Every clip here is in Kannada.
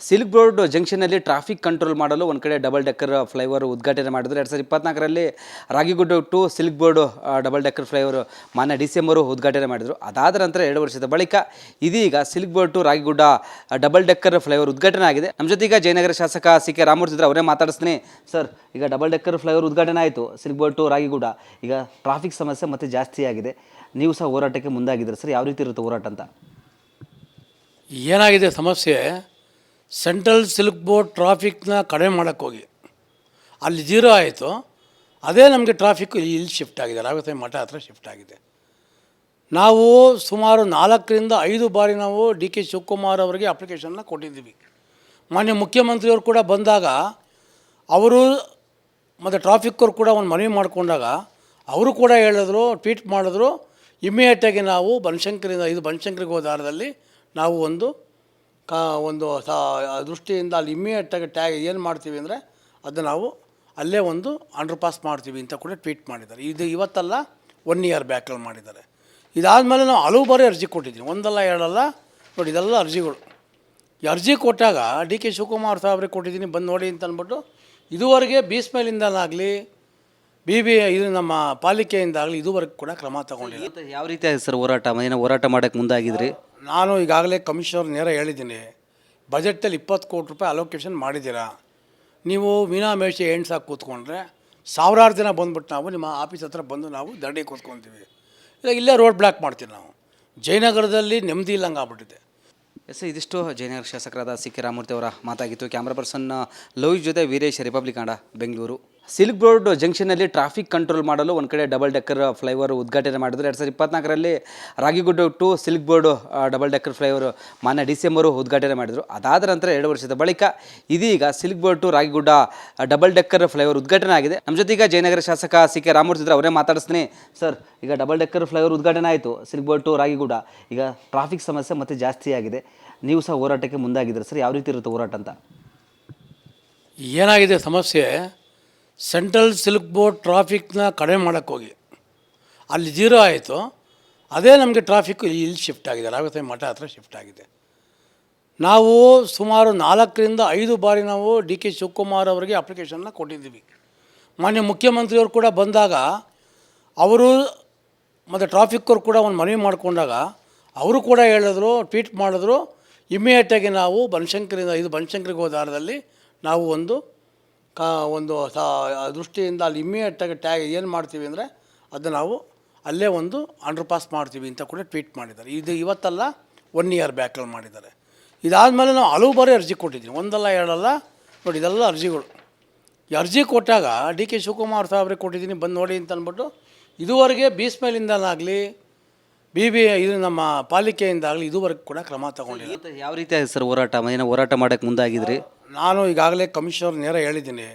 ಸಿಲ್ಕ್ ಬೋರ್ಡ್ ಜಂಕ್ಷನ್ನಲ್ಲಿ ಟ್ರಾಫಿಕ್ ಕಂಟ್ರೋಲ್ ಮಾಡಲು ಒಂದು ಕಡೆ ಡಬಲ್ ಡೆಕ್ಕರ್ ಫ್ಲೈಓವರ್ ಉದ್ಘಾಟನೆ ಮಾಡಿದ್ರು 2024ರಲ್ಲಿ Ragigudda to Silk Board double decker flyover ಮಾನ್ಯ ಡಿಸೆಂಬರು ಉದ್ಘಾಟನೆ ಮಾಡಿದರು. ಅದಾದ ನಂತರ 2 ವರ್ಷದ ಬಳಿಕ ಇದೀಗ silk board to Ragigudda double decker flyover ಉದ್ಘಾಟನೆ ಆಗಿದೆ. ನಮ್ಮ ಜೊತೆ ಈಗ ಜಯನಗರ ಶಾಸಕ ಸಿ ಕೆ ರಾಮಮೂರ್ತಿ ಇದ್ರು, ಅವರೇ ಮಾತಾಡಿಸ್ತೀನಿ. ಸರ್, ಈಗ ಡಬಲ್ ಡೆಕ್ಕರ್ ಫ್ಲೈಓವರ್ ಉದ್ಘಾಟನೆ ಆಯಿತು ಸಿಲ್ಕ್ ಬೋರ್ಡ್ ಟು ರಾಗಿಗುಡ್ಡ. ಈಗ ಟ್ರಾಫಿಕ್ ಸಮಸ್ಯೆ ಮತ್ತೆ ಜಾಸ್ತಿ ಆಗಿದೆ. ನೀವು ಸಹ ಹೋರಾಟಕ್ಕೆ ಮುಂದಾಗಿದ್ದೀರಿ ಸರ್, ಯಾವ ರೀತಿ ಇರುತ್ತೆ ಹೋರಾಟ ಅಂತ? ಏನಾಗಿದೆ ಸಮಸ್ಯೆ, ಸೆಂಟ್ರಲ್ ಸಿಲ್ಕ್ ಬೋರ್ಡ್ ಟ್ರಾಫಿಕ್ನ ಕಡಿಮೆ ಮಾಡೋಕ್ಕೋಗಿ ಅಲ್ಲಿ ಜೀರೋ ಆಯಿತು. ಅದೇ ನಮಗೆ ಟ್ರಾಫಿಕ್ಕು ಇಲ್ಲಿ ಶಿಫ್ಟ್ ಆಗಿದೆ, ರಾಘವೇಂದ್ರ ಮಠ ಹತ್ರ ಶಿಫ್ಟ್ ಆಗಿದೆ. ನಾವು ಸುಮಾರು 4ರಿಂದ 5 ಬಾರಿ ನಾವು ಡಿ ಕೆ ಶಿವಕುಮಾರ್ ಅವರಿಗೆ ಅಪ್ಲಿಕೇಶನ್ನ ಕೊಟ್ಟಿದ್ದೀವಿ. ಮಾನ್ಯ ಮುಖ್ಯಮಂತ್ರಿಯವರು ಕೂಡ ಬಂದಾಗ ಅವರು ಮತ್ತು ಟ್ರಾಫಿಕ್ಕವ್ರು ಕೂಡ ಒಂದು ಮನವಿ ಮಾಡಿಕೊಂಡಾಗ ಅವರು ಕೂಡ ಹೇಳಿದ್ರು, ಟ್ವೀಟ್ ಮಾಡಿದ್ರು, ಇಮ್ಮಿಡಿಯೇಟಾಗಿ ನಾವು ಬನಶಂಕರಿಂದ ಬನಶಂಕರಿಗೆ ಹೋದ ದಾರದಲ್ಲಿ ನಾವು ಒಂದು ದೃಷ್ಟಿಯಿಂದ ಅಲ್ಲಿ ಇಮ್ಮಿಡಿಯೇಟಾಗಿ ಟ್ಯಾಗ್ ಏನು ಮಾಡ್ತೀವಿ ಅಂದರೆ ಅದು ನಾವು ಅಲ್ಲೇ ಒಂದು ಅಂಡರ್ ಪಾಸ್ ಮಾಡ್ತೀವಿ ಅಂತ ಕೂಡ ಟ್ವೀಟ್ ಮಾಡಿದ್ದಾರೆ. ಇದು ಇವತ್ತಲ್ಲ, 1 ಇಯರ್ ಬ್ಯಾಕಲ್ಲಿ ಮಾಡಿದ್ದಾರೆ. ಇದಾದಮೇಲೆ ನಾವು ಹಲವು ಬಾರಿ ಅರ್ಜಿ ಕೊಟ್ಟಿದ್ದೀವಿ, ಒಂದಲ್ಲ ಎರಡಲ್ಲ. ನೋಡಿ, ಇದೆಲ್ಲ ಅರ್ಜಿಗಳು. ಈ ಅರ್ಜಿ ಕೊಟ್ಟಾಗ ಡಿ ಕೆ ಶಿವಕುಮಾರ್ ಸಾಹೇಬ್ರಿಗೆ ಕೊಟ್ಟಿದ್ದೀನಿ, ಬಂದು ನೋಡಿ ಅಂತ ಅಂದ್ಬಿಟ್ಟು ಇದುವರೆಗೆ ಬೀಸ್ಮೇಲಿಂದಲಾಗಲಿ ಇದು ನಮ್ಮ ಪಾಲಿಕೆಯಿಂದಾಗಲಿ ಇದುವರೆಗೂ ಕೂಡ ಕ್ರಮ ತಗೊಂಡಿಲ್ಲ. ಯಾವ ರೀತಿ ಆಗಿದೆ ಸರ್ ಹೋರಾಟ? ಏನೋ ಹೋರಾಟ ಮಾಡೋಕ್ಕೆ ಮುಂದಾಗಿದ್ರಿ? ನಾನು ಈಗಾಗಲೇ ಕಮಿಷನರ್ ನೇರ ಹೇಳಿದ್ದೀನಿ, ಬಜೆಟಲ್ಲಿ 20 ಕೋಟಿ ರೂಪಾಯಿ ಅಲೋಕೇಶನ್ ಮಾಡಿದ್ದೀರಾ. ನೀವು ಮೀನಾಮೇಷ ಎಣ್ಸಾಗಿ ಕೂತ್ಕೊಂಡ್ರೆ ಸಾವಿರಾರು ಜನ ಬಂದ್ಬಿಟ್ಟು ನಾವು ನಿಮ್ಮ ಆಫೀಸ್ ಹತ್ರ ಬಂದು ನಾವು ದಂಡಿ ಕೂತ್ಕೊತೀವಿ. ಇಲ್ಲೇ ರೋಡ್ ಬ್ಲಾಕ್ ಮಾಡ್ತೀವಿ. ನಾವು ಜಯನಗರದಲ್ಲಿ ನೆಮ್ಮದಿ ಇಲ್ಲಂಗೆ ಆಗ್ಬಿಟ್ಟಿದೆ. ಎಸ್, ಇದಿಷ್ಟು ಜಯನಗರ ಶಾಸಕರಾದ ಸಿ ಕೆ ರಾಮಮೂರ್ತಿ ಅವರ ಮಾತಾಗಿತ್ತು. ಕ್ಯಾಮ್ರಾ ಪರ್ಸನ್ ಲೋಹಿತ್ ಜೊತೆ Veeresh, Republic Kannada, Bengaluru. Silk Board ಜಂಕ್ಷನ್ನಲ್ಲಿ ಟ್ರಾಫಿಕ್ ಕಂಟ್ರೋಲ್ ಮಾಡಲು ಒಂದು ಕಡೆ ಡಬಲ್ ಡೆಕ್ಕರ್ ಫ್ಲೈಓವರ್ ಉದ್ಘಾಟನೆ ಮಾಡಿದ್ರು. 2024ರಲ್ಲಿ Ragigudda to Silk Board double decker flyover ಮಾನ್ಯ ಡಿಸೆಂಬರು ಉದ್ಘಾಟನೆ ಮಾಡಿದರು. ಅದಾದ ನಂತರ 2 ವರ್ಷದ ಬಳಿಕ ಇದೀಗ silk board to Ragigudda double decker flyover ಉದ್ಘಾಟನೆ ಆಗಿದೆ. ನಮ್ಮ ಜೊತೆ ಈಗ ಜಯನಗರ ಶಾಸಕ ಸಿ ಕೆ ರಾಮಮೂರ್ತಿ ಇದ್ರು, ಅವರೇ ಮಾತಾಡಿಸ್ತೀನಿ. ಸರ್, ಈಗ ಡಬಲ್ ಡೆಕ್ಕರ್ ಫ್ಲೈಓವರ್ ಉದ್ಘಾಟನೆ ಆಯಿತು ಸಿಲ್ಕ್ ಬೋರ್ಡ್ ಟು ರಾಗಿಗುಡ್ಡ. ಈಗ ಟ್ರಾಫಿಕ್ ಸಮಸ್ಯೆ ಮತ್ತೆ ಜಾಸ್ತಿ ಆಗಿದೆ. ನೀವು ಸಹ ಹೋರಾಟಕ್ಕೆ ಮುಂದಾಗಿದ್ದೀರಿ ಸರ್, ಯಾವ ರೀತಿ ಇರುತ್ತೆ ಹೋರಾಟ ಅಂತ? ಏನಾಗಿದೆ ಸಮಸ್ಯೆ, ಸೆಂಟ್ರಲ್ ಸಿಲ್ಕ್ ಬೋರ್ಡ್ ಟ್ರಾಫಿಕ್ನ ಕಡಿಮೆ ಮಾಡೋಕ್ಕೋಗಿ ಅಲ್ಲಿ ಜೀರೋ ಆಯಿತು. ಅದೇ ನಮಗೆ ಟ್ರಾಫಿಕ್ಕು ಇಲ್ಲಿ ಶಿಫ್ಟ್ ಆಗಿದೆ, ರಾಘವೇಂದ್ರ ಮಠ ಹತ್ರ ಶಿಫ್ಟ್ ಆಗಿದೆ. ನಾವು ಸುಮಾರು 4ರಿಂದ 5 ಬಾರಿ ನಾವು ಡಿ ಕೆ ಶಿವಕುಮಾರ್ ಅವರಿಗೆ ಅಪ್ಲಿಕೇಶನ್ನ ಕೊಟ್ಟಿದ್ದೀವಿ. ಮಾನ್ಯ ಮುಖ್ಯಮಂತ್ರಿಯವರು ಕೂಡ ಬಂದಾಗ ಅವರು ಮತ್ತು ಟ್ರಾಫಿಕ್ಕವ್ರು ಕೂಡ ಒಂದು ಮನವಿ ಮಾಡಿಕೊಂಡಾಗ ಅವರು ಕೂಡ ಹೇಳಿದ್ರು, ಟ್ವೀಟ್ ಮಾಡಿದ್ರು, ಇಮ್ಮಿಡಿಯೇಟಾಗಿ ನಾವು ಬನಶಂಕರಿಂದ ಬನಶಂಕರಿಗೆ ಹೋದ ದಾರದಲ್ಲಿ ನಾವು ಒಂದು ದೃಷ್ಟಿಯಿಂದ ಅಲ್ಲಿ ಇಮ್ಮಿಡಿಯೇಟಾಗಿ ಟ್ಯಾಗ್ ಏನು ಮಾಡ್ತೀವಿ ಅಂದರೆ ಅದು ನಾವು ಅಲ್ಲೇ ಒಂದು ಅಂಡರ್ ಪಾಸ್ ಮಾಡ್ತೀವಿ ಅಂತ ಕೂಡ ಟ್ವೀಟ್ ಮಾಡಿದ್ದಾರೆ. ಇದು ಇವತ್ತಲ್ಲ, 1 ಇಯರ್ ಬ್ಯಾಕಲ್ಲಿ ಮಾಡಿದ್ದಾರೆ. ಇದಾದಮೇಲೆ ನಾವು ಹಲವು ಬಾರಿ ಅರ್ಜಿ ಕೊಟ್ಟಿದ್ದೀನಿ, ಒಂದಲ್ಲ ಎರಡಲ್ಲ. ನೋಡಿ, ಇದೆಲ್ಲ ಅರ್ಜಿಗಳು. ಈ ಅರ್ಜಿ ಕೊಟ್ಟಾಗ ಡಿ ಕೆ ಶಿವಕುಮಾರ್ ಸಾಹೇಬ್ರಿಗೆ ಕೊಟ್ಟಿದ್ದೀನಿ, ಬಂದು ನೋಡಿ ಅಂತ ಅಂದ್ಬಿಟ್ಟು ಇದುವರೆಗೆ ಬೀಸ್ಮೇಲಿಂದಲಾಗಲಿ ಇದು ನಮ್ಮ ಪಾಲಿಕೆಯಿಂದಾಗಲಿ ಇದುವರೆಗೂ ಕೂಡ ಕ್ರಮ ತಗೊಂಡಿಲ್ಲ. ಯಾವ ರೀತಿ ಆಗಿದೆ ಸರ್ ಹೋರಾಟ? ಏನೋ ಹೋರಾಟ ಮಾಡೋಕ್ಕೆ ಮುಂದಾಗಿದ್ರಿ? ನಾನು ಈಗಾಗಲೇ ಕಮಿಷನರ್ ನೇರ ಹೇಳಿದ್ದೀನಿ,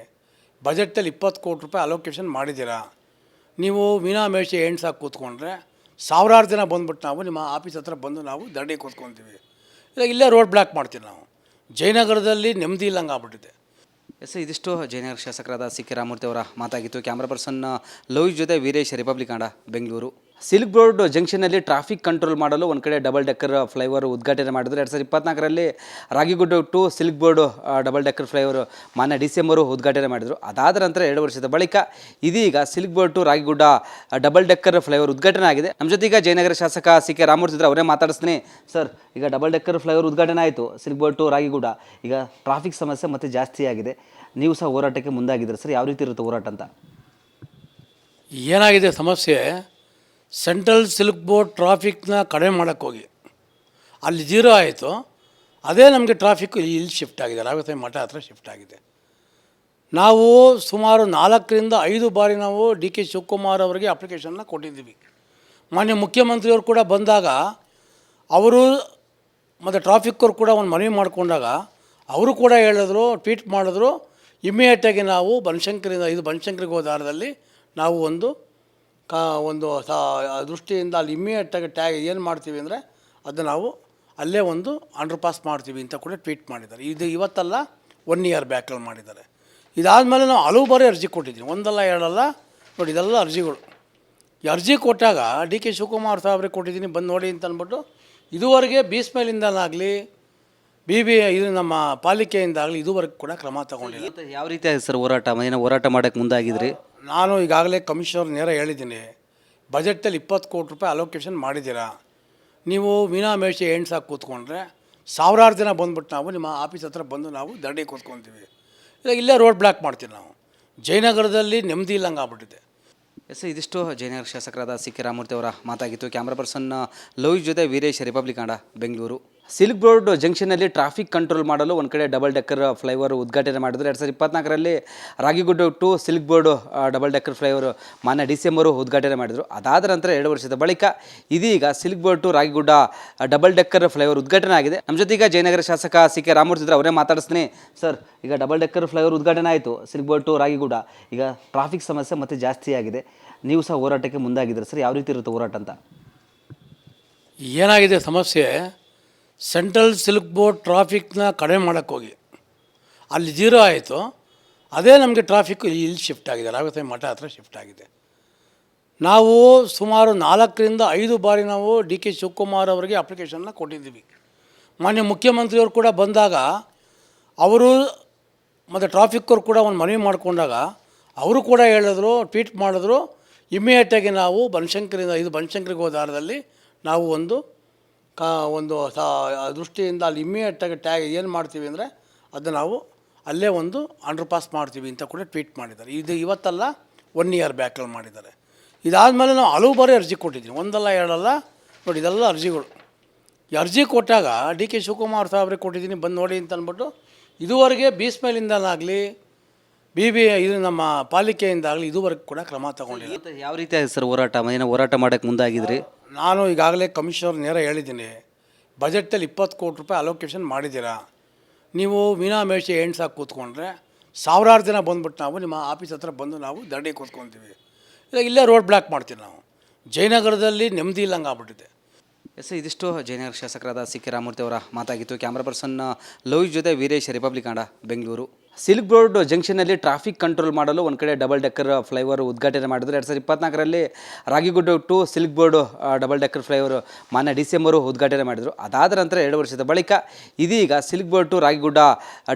ಬಜೆಟಲ್ಲಿ 20 ಕೋಟಿ ರೂಪಾಯಿ ಅಲೋಕೇಶನ್ ಮಾಡಿದ್ದೀರಾ. ನೀವು ಮೀನಾಮೇಷ ಎಣ್ಸಾಗಿ ಕೂತ್ಕೊಂಡ್ರೆ ಸಾವಿರಾರು ಜನ ಬಂದ್ಬಿಟ್ಟು ನಾವು ನಿಮ್ಮ ಆಫೀಸ್ ಹತ್ರ ಬಂದು ನಾವು ದಂಡಿ ಕೂತ್ಕೊತೀವಿ. ಇಲ್ಲೇ ರೋಡ್ ಬ್ಲಾಕ್ ಮಾಡ್ತೀವಿ. ನಾವು ಜಯನಗರದಲ್ಲಿ ನೆಮ್ಮದಿ ಇಲ್ಲಂಗೆ ಆಗ್ಬಿಟ್ಟಿದೆ. ಎಸ್, ಇದಿಷ್ಟು ಜಯನಗರ ಶಾಸಕರಾದ ಸಿ ಕೆ ರಾಮಮೂರ್ತಿ ಅವರ ಮಾತಾಗಿತ್ತು. ಕ್ಯಾಮ್ರಾ ಪರ್ಸನ್ ಲೋಹಿತ್ ಜೊತೆ Veeresh, Republic Kannada, Bengaluru. Silk Board ಜಂಕ್ಷನ್ನಲ್ಲಿ ಟ್ರಾಫಿಕ್ ಕಂಟ್ರೋಲ್ ಮಾಡಲು ಒಂದು ಕಡೆ ಡಬಲ್ ಡೆಕ್ಕರ್ ಫ್ಲೈಓವರ್ ಉದ್ಘಾಟನೆ ಮಾಡಿದ್ರು. 2024ರಲ್ಲಿ Ragigudda to Silk Board double decker flyover ಮಾನ್ಯ ಡಿಸೆಂಬರು ಉದ್ಘಾಟನೆ ಮಾಡಿದರು. ಅದಾದ ನಂತರ 2 ವರ್ಷದ ಬಳಿಕ ಇದೀಗ silk board to Ragigudda double decker flyover ಉದ್ಘಾಟನೆ ಆಗಿದೆ. ನಮ್ಮ ಜೊತೆ ಈಗ ಜಯನಗರ ಶಾಸಕ ಸಿ ಕೆ ರಾಮಮೂರ್ತಿ ಇದ್ರು, ಅವರೇ ಮಾತಾಡಿಸ್ತೀನಿ. ಸರ್, ಈಗ ಡಬಲ್ ಡೆಕ್ಕರ್ ಫ್ಲೈಓವರ್ ಉದ್ಘಾಟನೆ ಆಯಿತು ಸಿಲ್ಕ್ ಬೋರ್ಡ್ ಟು ರಾಗಿಗುಡ್ಡ. ಈಗ ಟ್ರಾಫಿಕ್ ಸಮಸ್ಯೆ ಮತ್ತೆ ಜಾಸ್ತಿ ಆಗಿದೆ. ನೀವು ಸಹ ಹೋರಾಟಕ್ಕೆ ಮುಂದಾಗಿದ್ದೀರಿ ಸರ್, ಯಾವ ರೀತಿ ಇರುತ್ತೆ ಹೋರಾಟ ಅಂತ? ಏನಾಗಿದೆ ಸಮಸ್ಯೆ, ಸೆಂಟ್ರಲ್ ಸಿಲ್ಕ್ ಬೋರ್ಡ್ ಟ್ರಾಫಿಕ್ನ ಕಡಿಮೆ ಮಾಡೋಕ್ಕೋಗಿ ಅಲ್ಲಿ ಜೀರೋ ಆಯಿತು. ಅದೇ ನಮಗೆ ಟ್ರಾಫಿಕ್ಕು ಇಲ್ಲಿ ಶಿಫ್ಟ್ ಆಗಿದೆ, ರಾಘವೇಂದ್ರ ಮಠ ಹತ್ರ ಶಿಫ್ಟ್ ಆಗಿದೆ. ನಾವು ಸುಮಾರು 4ರಿಂದ 5 ಬಾರಿ ನಾವು ಡಿ ಕೆ ಶಿವಕುಮಾರ್ ಅವರಿಗೆ ಅಪ್ಲಿಕೇಶನ್ನ ಕೊಟ್ಟಿದ್ದೀವಿ. ಮಾನ್ಯ ಮುಖ್ಯಮಂತ್ರಿಯವರು ಕೂಡ ಬಂದಾಗ ಅವರು ಮತ್ತು ಟ್ರಾಫಿಕ್ಕವ್ರು ಕೂಡ ಒಂದು ಮನವಿ ಮಾಡಿಕೊಂಡಾಗ ಅವರು ಕೂಡ ಹೇಳಿದ್ರು, ಟ್ವೀಟ್ ಮಾಡಿದ್ರು, ಇಮ್ಮಿಡಿಯೇಟಾಗಿ ನಾವು ಬನಶಂಕರಿಂದ ಬನಶಂಕರಿಗೆ ಹೋದ ದಾರದಲ್ಲಿ ನಾವು ಒಂದು ದೃಷ್ಟಿಯಿಂದ ಅಲ್ಲಿ ಇಮ್ಮಿಡಿಯೇಟಾಗಿ ಟ್ಯಾಗ್ ಏನು ಮಾಡ್ತೀವಿ ಅಂದರೆ ಅದು ನಾವು ಅಲ್ಲೇ ಒಂದು ಅಂಡರ್ ಪಾಸ್ ಮಾಡ್ತೀವಿ ಅಂತ ಕೂಡ ಟ್ವೀಟ್ ಮಾಡಿದ್ದಾರೆ. ಇದು ಇವತ್ತಲ್ಲ, 1 ಇಯರ್ ಬ್ಯಾಕಲ್ಲಿ ಮಾಡಿದ್ದಾರೆ. ಇದಾದಮೇಲೆ ನಾವು ಹಲವು ಬಾರಿ ಅರ್ಜಿ ಕೊಟ್ಟಿದ್ದೀನಿ, ಒಂದಲ್ಲ ಎರಡಲ್ಲ. ನೋಡಿ, ಇದೆಲ್ಲ ಅರ್ಜಿಗಳು. ಈ ಅರ್ಜಿ ಕೊಟ್ಟಾಗ ಡಿ ಕೆ ಶಿವಕುಮಾರ್ ಸಾಹೇಬ್ರಿಗೆ ಕೊಟ್ಟಿದ್ದೀನಿ, ಬಂದು ನೋಡಿ ಅಂತ ಅಂದ್ಬಿಟ್ಟು ಇದುವರೆಗೆ ಬೀಸ್ಮೇಲಿಂದಲಾಗಲಿ ಇದು ನಮ್ಮ ಪಾಲಿಕೆಯಿಂದಾಗಲಿ ಇದುವರೆಗೂ ಕೂಡ ಕ್ರಮ ತಗೊಂಡಿಲ್ಲ. ಇವತ್ತು ಯಾವ ರೀತಿ ಆಗಿದೆ ಸರ್ ಹೋರಾಟ ಏನು ಹೋರಾಟ ಮಾಡೋಕ್ಕೆ ಮುಂದಾಗಿದ್ರಿ? ನಾನು ಈಗಾಗಲೇ ಕಮಿಷನರ್ ನೇರ ಹೇಳಿದ್ದೀನಿ, ಬಜೆಟಲ್ಲಿ 20 ಕೋಟಿ ರೂಪಾಯಿ ಅಲೋಕೇಶನ್ ಮಾಡಿದ್ದೀರಾ, ನೀವು ಮೀನಾಮೇಷ ಎಣ್ಸಾಗಿ ಕೂತ್ಕೊಂಡ್ರೆ ಸಾವಿರಾರು ಜನ ಬಂದ್ಬಿಟ್ಟು ನಾವು ನಿಮ್ಮ ಆಫೀಸ್ ಹತ್ರ ಬಂದು ನಾವು ದಂಡಿಗೆ ಕೂತ್ಕೊತೀವಿ, ಇಲ್ಲ ಇಲ್ಲೇ ರೋಡ್ ಬ್ಲಾಕ್ ಮಾಡ್ತೀವಿ. ನಾವು ಜಯನಗರದಲ್ಲಿ ನೆಮ್ಮದಿ ಇಲ್ಲಂಗೆ ಆಗ್ಬಿಟ್ಟಿದೆ. ಎಸ್, ಇದಿಷ್ಟು ಜಯನಗರ ಶಾಸಕರಾದ ಸಿ ಕೆ ರಾಮಮೂರ್ತಿ ಅವರ ಮಾತಾಗಿತ್ತು. ಕ್ಯಾಮ್ರಾ ಪರ್ಸನ್ ಲೋಹಿತ್ ಜೊತೆ Veeresh, Republic Kannada, Bengaluru. Silk Board ಜಂಕ್ಷನಲ್ಲಿ ಟ್ರಾಫಿಕ್ ಕಂಟ್ರೋಲ್ ಮಾಡಲು ಒಂದು ಕಡೆ ಡಬಲ್ ಡೆಕ್ಕರ್ ಫ್ಲೈಓವರ್ ಉದ್ಘಾಟನೆ ಮಾಡಿದ್ರು. 2024ರಲ್ಲಿ Ragigudda to Silk Board double decker flyover ಮಾನ್ಯ ಡಿ.ಸಿ.ಎಂ ಅವರು ಉದ್ಘಾಟನೆ ಮಾಡಿದರು. ಅದಾದ ನಂತರ 2 ವರ್ಷದ ಬಳಿಕ ಇದೀಗ silk board to Ragigudda double decker flyover ಉದ್ಘಾಟನೆ ಆಗಿದೆ. ನಮ್ಮ ಜೊತೆ ಈಗ ಜಯನಗರ ಶಾಸಕ ಸಿ ಕೆ ರಾಮಮೂರ್ತಿ ಇದ್ದಾರೆ, ಅವರೇ ಮಾತಾಡಿಸ್ತೀನಿ. ಸರ್, ಈಗ ಡಬಲ್ ಡೆಕ್ಕರ್ ಫ್ಲೈಓವರ್ ಉದ್ಘಾಟನೆ ಆಯಿತು, ಸಿಲ್ಕ್ ಬೋರ್ಡ್ ಟು ರಾಗಿಗುಡ್ಡ. ಈಗ ಟ್ರಾಫಿಕ್ ಸಮಸ್ಯೆ ಮತ್ತೆ ಜಾಸ್ತಿ ಆಗಿದೆ, ನೀವು ಸಹ ಹೋರಾಟಕ್ಕೆ ಮುಂದಾಗಿದ್ದೀರಿ ಸರ್, ಯಾವ ರೀತಿ ಇರುತ್ತೆ ಹೋರಾಟ ಅಂತ? ಏನಾಗಿದೆ ಸಮಸ್ಯೆ, ಸೆಂಟ್ರಲ್ ಸಿಲ್ಕ್ ಬೋರ್ಡ್ ಟ್ರಾಫಿಕ್ನ ಕಡಿಮೆ ಮಾಡೋಕ್ಕೋಗಿ ಅಲ್ಲಿ ಜೀರೋ ಆಯಿತು. ಅದೇ ನಮಗೆ ಟ್ರಾಫಿಕ್ಕು ಇಲ್ಲಿ ಶಿಫ್ಟ್ ಆಗಿದೆ, ರಾಘವೇಂದ್ರ ಮಠ ಹತ್ರ ಶಿಫ್ಟ್ ಆಗಿದೆ. ನಾವು ಸುಮಾರು 4ರಿಂದ 5 ಬಾರಿ ನಾವು ಡಿ.ಕೆ. ಶಿವಕುಮಾರ್ ಅವರಿಗೆ ಅಪ್ಲಿಕೇಶನ್ನ ಕೊಟ್ಟಿದ್ದೀವಿ. ಮಾನ್ಯ ಮುಖ್ಯಮಂತ್ರಿಯವರು ಕೂಡ ಬಂದಾಗ ಅವರು ಮತ್ತು ಟ್ರಾಫಿಕ್ಕವ್ರು ಕೂಡ ಒಂದು ಮನವಿ ಮಾಡಿಕೊಂಡಾಗ ಅವರು ಕೂಡ ಹೇಳಿದ್ರು, ಟ್ವೀಟ್ ಮಾಡಿದ್ರು, ಇಮ್ಮಿಡಿಯೇಟಾಗಿ ನಾವು ಬನಶಂಕರಿಗೆ ಹೋದ ದಾರದಲ್ಲಿ ನಾವು ಒಂದು ದೃಷ್ಟಿಯಿಂದ ಅಲ್ಲಿ ಇಮ್ಮಿಡಿಯೇಟಾಗಿ ಟ್ಯಾಗ್ ಏನು ಮಾಡ್ತೀವಿ ಅಂದರೆ ಅದು ನಾವು ಅಲ್ಲೇ ಒಂದು ಅಂಡರ್ ಪಾಸ್ ಮಾಡ್ತೀವಿ ಅಂತ ಕೂಡ ಟ್ವೀಟ್ ಮಾಡಿದ್ದಾರೆ. ಇದು ಇವತ್ತಲ್ಲ, 1 ಇಯರ್ ಬ್ಯಾಕಲ್ಲಿ ಮಾಡಿದ್ದಾರೆ. ಇದಾದಮೇಲೆ ನಾವು ಹಲವು ಬಾರಿ ಅರ್ಜಿ ಕೊಟ್ಟಿದ್ದೀನಿ, ಒಂದಲ್ಲ ಎರಡಲ್ಲ. ನೋಡಿ, ಇದೆಲ್ಲ ಅರ್ಜಿಗಳು. ಈ ಅರ್ಜಿ ಕೊಟ್ಟಾಗ ಡಿ.ಕೆ. ಶಿವಕುಮಾರ್ ಸಾಹೇಬ್ರಿಗೆ ಕೊಟ್ಟಿದ್ದೀನಿ, ಬಂದು ನೋಡಿ ಅಂತ ಅಂದ್ಬಿಟ್ಟು ಇದುವರೆಗೆ ಬೀಸ್ಮೇಲಿಂದಲಾಗಲಿ ಇದು ನಮ್ಮ ಪಾಲಿಕೆಯಿಂದಾಗಲಿ ಇದುವರೆಗೂ ಕೂಡ ಕ್ರಮ ತಗೊಂಡಿಲ್ಲ. ಇವತ್ತು ಯಾವ ರೀತಿ ಆಗಿದೆ ಸರ್ ಹೋರಾಟ ಏನು ಹೋರಾಟ ಮಾಡೋಕ್ಕೆ ಮುಂದಾಗಿದ್ರಿ? ನಾನು ಈಗಾಗಲೇ ಕಮಿಷನರ್ ನೇರ ಹೇಳಿದ್ದೀನಿ, ಬಜೆಟಲ್ಲಿ 20 ಕೋಟಿ ರೂಪಾಯಿ ಅಲೋಕೇಶನ್ ಮಾಡಿದ್ದೀರಾ, ನೀವು ಮೀನಾಮೇಷ ಎಣ್ಸಾಗಿ ಕೂತ್ಕೊಂಡ್ರೆ ಸಾವಿರಾರು ಜನ ಬಂದ್ಬಿಟ್ಟು ನಾವು ನಿಮ್ಮ ಆಫೀಸ್ ಹತ್ರ ಬಂದು ನಾವು ದಂಡಿಗೆ ಕೂತ್ಕೊತೀವಿ, ಇಲ್ಲ ಇಲ್ಲೇ ರೋಡ್ ಬ್ಲಾಕ್ ಮಾಡ್ತೀವಿ. ನಾವು ಜಯನಗರದಲ್ಲಿ ನೆಮ್ಮದಿ ಇಲ್ಲಂಗೆ ಆಗ್ಬಿಟ್ಟಿದೆ. ಎಸ್, ಇದಿಷ್ಟು ಜಯನಗರ ಶಾಸಕರಾದ ಸಿ ಕೆ ರಾಮಮೂರ್ತಿ ಅವರ ಮಾತಾಗಿತ್ತು. ಕ್ಯಾಮ್ರಾ ಪರ್ಸನ್ ಲೋಹಿತ್ ಜೊತೆ Veeresh, Republic Kannada, Bengaluru. Silk Board ಜಂಕ್ಷನಲ್ಲಿ ಟ್ರಾಫಿಕ್ ಕಂಟ್ರೋಲ್ ಮಾಡಲು ಒಂದು ಕಡೆ ಡಬಲ್ ಡೆಕ್ಕರ್ ಫ್ಲೈಓವರ್ ಉದ್ಘಾಟನೆ ಮಾಡಿದ್ರು. 2024ರಲ್ಲಿ Ragigudda to Silk Board double decker flyover ಮಾನ್ಯ ಡಿ.ಸಿ.ಎಂ ಅವರು ಉದ್ಘಾಟನೆ ಮಾಡಿದರು. ಅದಾದ ನಂತರ 2 ವರ್ಷದ ಬಳಿಕ ಇದೀಗ silk board to Ragigudda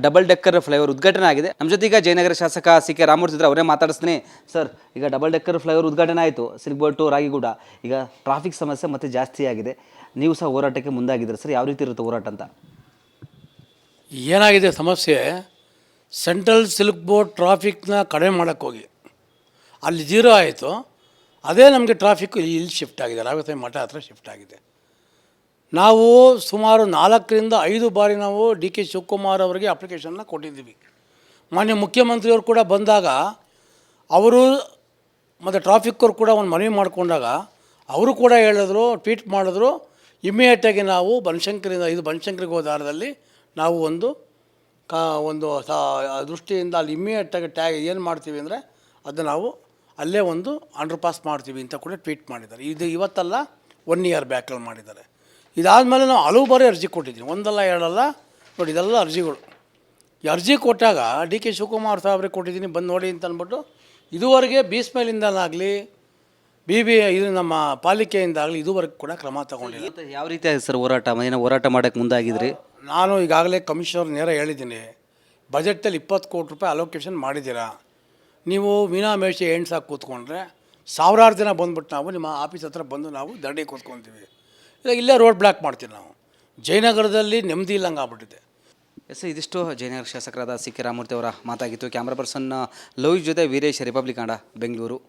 double decker flyover ಉದ್ಘಾಟನೆ ಆಗಿದೆ. ನಮ್ಮ ಜೊತೆ ಈಗ ಜಯನಗರ ಶಾಸಕ ಸಿ ಕೆ ರಾಮಮೂರ್ತಿ ಇದ್ದಾರೆ, ಅವರೇ ಮಾತಾಡಿಸ್ತೀನಿ. ಸರ್, ಈಗ ಡಬಲ್ ಡೆಕ್ಕರ್ ಫ್ಲೈಓವರ್ ಉದ್ಘಾಟನೆ ಆಯಿತು, ಸಿಲ್ಕ್ ಬೋರ್ಡ್ ಟು ರಾಗಿಗುಡ್ಡ. ಈಗ ಟ್ರಾಫಿಕ್ ಸಮಸ್ಯೆ ಮತ್ತೆ ಜಾಸ್ತಿ ಆಗಿದೆ, ನೀವು ಸಹ ಹೋರಾಟಕ್ಕೆ ಮುಂದಾಗಿದ್ದೀರಿ ಸರ್, ಯಾವ ರೀತಿ ಇರುತ್ತೆ ಹೋರಾಟ ಅಂತ? ಏನಾಗಿದೆ ಸಮಸ್ಯೆ, ಸೆಂಟ್ರಲ್ ಸಿಲ್ಕ್ ಬೋರ್ಡ್ ಟ್ರಾಫಿಕ್ನ ಕಡಿಮೆ ಮಾಡೋಕ್ಕೋಗಿ ಅಲ್ಲಿ ಜೀರೋ ಆಯಿತು. ಅದೇ ನಮಗೆ ಟ್ರಾಫಿಕ್ಕು ಇಲ್ಲಿ ಶಿಫ್ಟ್ ಆಗಿದೆ, ರಾಘವೇಂದ್ರ ಮಠ ಹತ್ರ ಶಿಫ್ಟ್ ಆಗಿದೆ. ನಾವು ಸುಮಾರು 4ರಿಂದ 5 ಬಾರಿ ನಾವು ಡಿ.ಕೆ. ಶಿವಕುಮಾರ್ ಅವರಿಗೆ ಅಪ್ಲಿಕೇಶನ್ನ ಕೊಟ್ಟಿದ್ದೀವಿ. ಮಾನ್ಯ ಮುಖ್ಯಮಂತ್ರಿಯವರು ಕೂಡ ಬಂದಾಗ ಅವರು ಮತ್ತು ಟ್ರಾಫಿಕ್ಕವ್ರು ಕೂಡ ಒಂದು ಮನವಿ ಮಾಡಿಕೊಂಡಾಗ ಅವರು ಕೂಡ ಹೇಳಿದ್ರು, ಟ್ವೀಟ್ ಮಾಡಿದ್ರು, ಇಮ್ಮಿಡಿಯೇಟಾಗಿ ನಾವು ಬನಶಂಕರಿಗೆ ಹೋದ ದಾರದಲ್ಲಿ ನಾವು ಒಂದು ದೃಷ್ಟಿಯಿಂದ ಅಲ್ಲಿ ಇಮ್ಮಿಡಿಯೇಟಾಗಿ ಟ್ಯಾಗ್ ಏನು ಮಾಡ್ತೀವಿ ಅಂದರೆ ಅದು ನಾವು ಅಲ್ಲೇ ಒಂದು ಅಂಡರ್ ಪಾಸ್ ಮಾಡ್ತೀವಿ ಅಂತ ಕೂಡ ಟ್ವೀಟ್ ಮಾಡಿದ್ದಾರೆ. ಇದು ಇವತ್ತಲ್ಲ, 1 ಇಯರ್ ಬ್ಯಾಕಲ್ಲಿ ಮಾಡಿದ್ದಾರೆ. ಇದಾದಮೇಲೆ ನಾವು ಹಲವು ಬಾರಿ ಅರ್ಜಿ ಕೊಟ್ಟಿದ್ದೀನಿ, ಒಂದಲ್ಲ ಎರಡಲ್ಲ. ನೋಡಿ, ಇದೆಲ್ಲ ಅರ್ಜಿಗಳು. ಈ ಅರ್ಜಿ ಕೊಟ್ಟಾಗ ಡಿ.ಕೆ. ಶಿವಕುಮಾರ್ ಸಾಹೇಬ್ರಿಗೆ ಕೊಟ್ಟಿದ್ದೀನಿ, ಬಂದು ನೋಡಿ ಅಂತ ಅಂದ್ಬಿಟ್ಟು ಇದುವರೆಗೆ ಬೀಸ್ಮೇಲಿಂದಲಾಗಲಿ ಇದು ನಮ್ಮ ಪಾಲಿಕೆಯಿಂದಾಗಲಿ ಇದುವರೆಗೂ ಕೂಡ ಕ್ರಮ ತಗೊಂಡಿಲ್ಲ. ಇವತ್ತು ಯಾವ ರೀತಿ ಆಗಿದೆ ಸರ್ ಹೋರಾಟ ಏನು ಹೋರಾಟ ಮಾಡೋಕ್ಕೆ ಮುಂದಾಗಿದ್ರಿ? ನಾನು ಈಗಾಗಲೇ ಕಮಿಷನರ್ ನೇರ ಹೇಳಿದ್ದೀನಿ, ಬಜೆಟಲ್ಲಿ 20 ಕೋಟಿ ರೂಪಾಯಿ ಅಲೋಕೇಶನ್ ಮಾಡಿದ್ದೀರಾ, ನೀವು ಮೀನಾಮೇಷ ಎಣ್ಸಾಗಿ ಕೂತ್ಕೊಂಡ್ರೆ ಸಾವಿರಾರು ಜನ ಬಂದ್ಬಿಟ್ಟು ನಾವು ನಿಮ್ಮ ಆಫೀಸ್ ಹತ್ರ ಬಂದು ನಾವು ದಂಡಿಗೆ ಕೂತ್ಕೊತೀವಿ, ಇಲ್ಲ ಇಲ್ಲೇ ರೋಡ್ ಬ್ಲಾಕ್ ಮಾಡ್ತೀವಿ. ನಾವು ಜಯನಗರದಲ್ಲಿ ನೆಮ್ಮದಿ ಇಲ್ಲಂಗೆ ಆಗ್ಬಿಟ್ಟಿದೆ. ಎಸ್, ಇದಿಷ್ಟು ಜಯನಗರ ಶಾಸಕರಾದ ಸಿ ಕೆ ರಾಮಮೂರ್ತಿ ಅವರ ಮಾತಾಗಿತ್ತು. ಕ್ಯಾಮ್ರಾ ಪರ್ಸನ್ ಲೋಹಿತ್ ಜೊತೆ ವೀರೇಶ್, ರಿಪಬ್ಲಿಕ್ ಕನ್ನಡ, ಬೆಂಗಳೂರು.